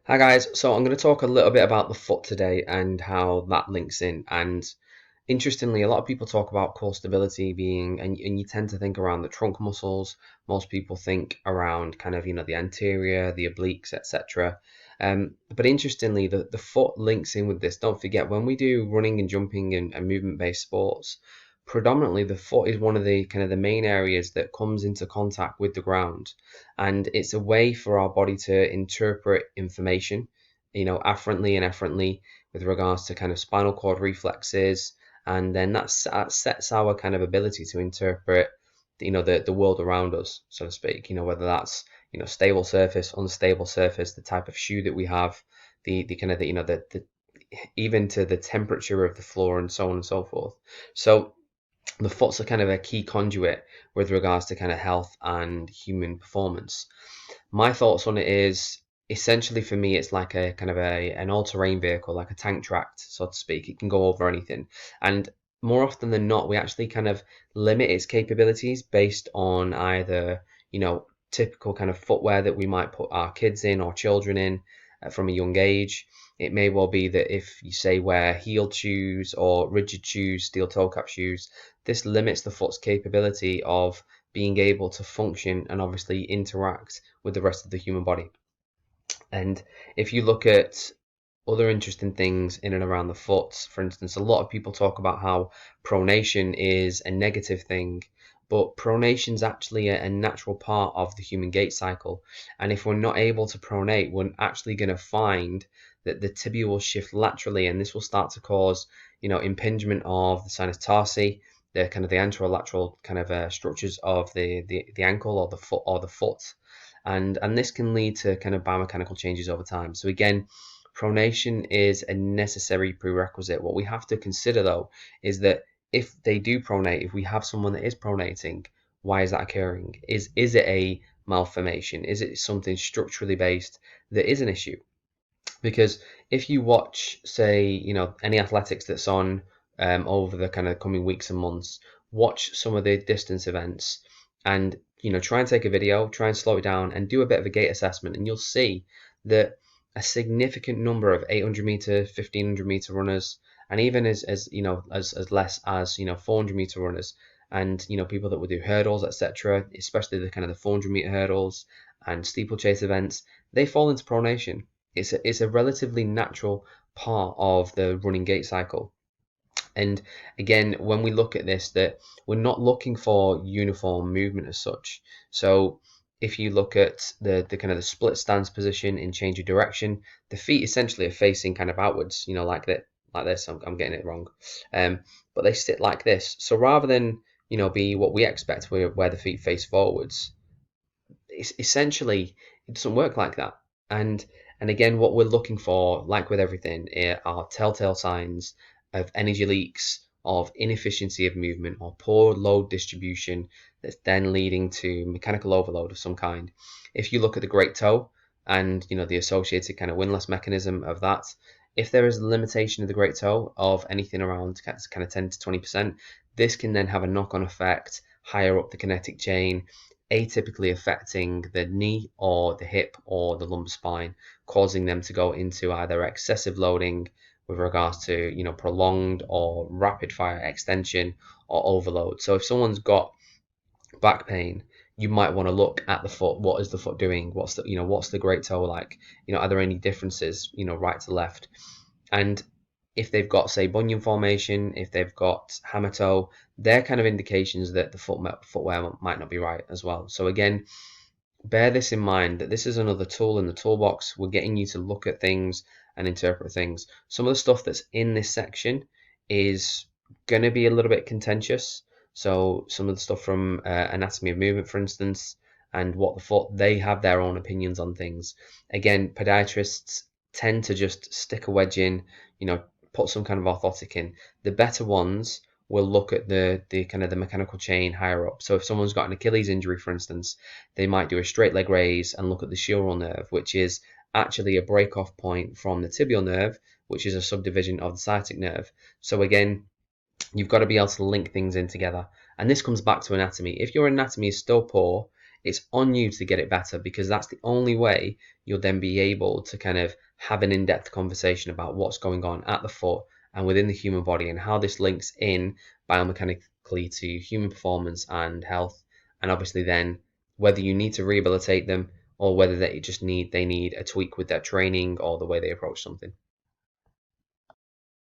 Hi guys, so I'm going to talk a little bit about the foot today and how that links in. And interestingly, a lot of people talk about core stability being, and you tend to think around the trunk muscles. Most people think around kind of, the anterior, the obliques, etc. But interestingly, the foot links in with this. Don't forget, when we do running and jumping and movement-based sports, predominantly the foot is one of the kind of the main areas that comes into contact with the ground, and it's a way for our body to interpret information, afferently and efferently, with regards to kind of spinal cord reflexes, and then that sets our kind of ability to interpret, the world around us, so to speak. Whether that's stable surface, unstable surface, the type of shoe that we have, the kind of the even to the temperature of the floor and so on and so forth. So the foot's a kind of a key conduit with regards to kind of health and human performance. My thoughts on it is, essentially for me, it's like a kind of an all-terrain vehicle, like a tank tracked, so to speak. It can go over anything, and more often than not, we actually kind of limit its capabilities based on either typical kind of footwear that we might put our kids in or children in from a young age. It may well be that if you say wear heeled shoes or rigid shoes, steel toe cap shoes, this limits the foot's capability of being able to function and obviously interact with the rest of the human body. And if you look at other interesting things in and around the foot, for instance, a lot of people talk about how pronation is a negative thing, but pronation is actually a natural part of the human gait cycle. And if we're not able to pronate, we're actually going to find that the tibia will shift laterally, and this will start to cause, impingement of the sinus tarsi, the kind of the anterolateral kind of structures of the ankle or the foot, and this can lead to kind of biomechanical changes over time. So again, pronation is a necessary prerequisite. What we have to consider though is that if they do pronate, if we have someone that is pronating, why is that occurring? Is it a malformation? Is it something structurally based that is an issue? Because if you watch, say, any athletics that's on over the kind of coming weeks and months, watch some of the distance events, and try and take a video, try and slow it down, and do a bit of a gait assessment, and you'll see that a significant number of 800-meter, 1500-meter runners, and even as less as 400-meter runners, and people that would do hurdles, etc., especially the kind of the 400-meter hurdles and steeplechase events, they fall into pronation. It's a relatively natural part of the running gait cycle. And again, when we look at this, that we're not looking for uniform movement as such. So if you look at the kind of the split stance position in change of direction, the feet essentially are facing kind of outwards, like that, like this. I'm getting it wrong, but they sit like this. So rather than be what we expect, where the feet face forwards, essentially it doesn't work like that. And again, what we're looking for, like with everything, are telltale signs of energy leaks, of inefficiency of movement, or poor load distribution that's then leading to mechanical overload of some kind. If you look at the great toe and the associated kind of windlass mechanism of that, if there is a limitation of the great toe of anything around kind of 10 to 20%, this can then have a knock-on effect higher up the kinetic chain, atypically affecting the knee or the hip or the lumbar spine, causing them to go into either excessive loading with regards to prolonged or rapid fire extension or overload. So if someone's got back pain, you might want to look at the foot. What is the foot doing? What's the great toe like? Are there any differences, right to left? And if they've got, say, bunion formation, if they've got hammer toe, they're kind of indications that the footwear might not be right as well. So again, bear this in mind, that this is another tool in the toolbox. We're getting you to look at things and interpret things. Some of the stuff that's in this section is going to be a little bit contentious. So some of the stuff from anatomy of movement, for instance, and what the foot, they have their own opinions on things. Again, podiatrists tend to just stick a wedge in, put some kind of orthotic in. The better ones will look at the kind of the mechanical chain higher up. So if someone's got an Achilles injury, for instance, they might do a straight leg raise and look at the chiral nerve, which is actually a break off point from the tibial nerve, which is a subdivision of the sciatic nerve. So again, you've got to be able to link things in together. And this comes back to anatomy. If your anatomy is still poor, It's on you to get it better, because that's the only way you'll then be able to kind of have an in-depth conversation about what's going on at the foot and within the human body, and how this links in biomechanically to human performance and health, and obviously then whether you need to rehabilitate them or whether they need a tweak with their training or the way they approach something.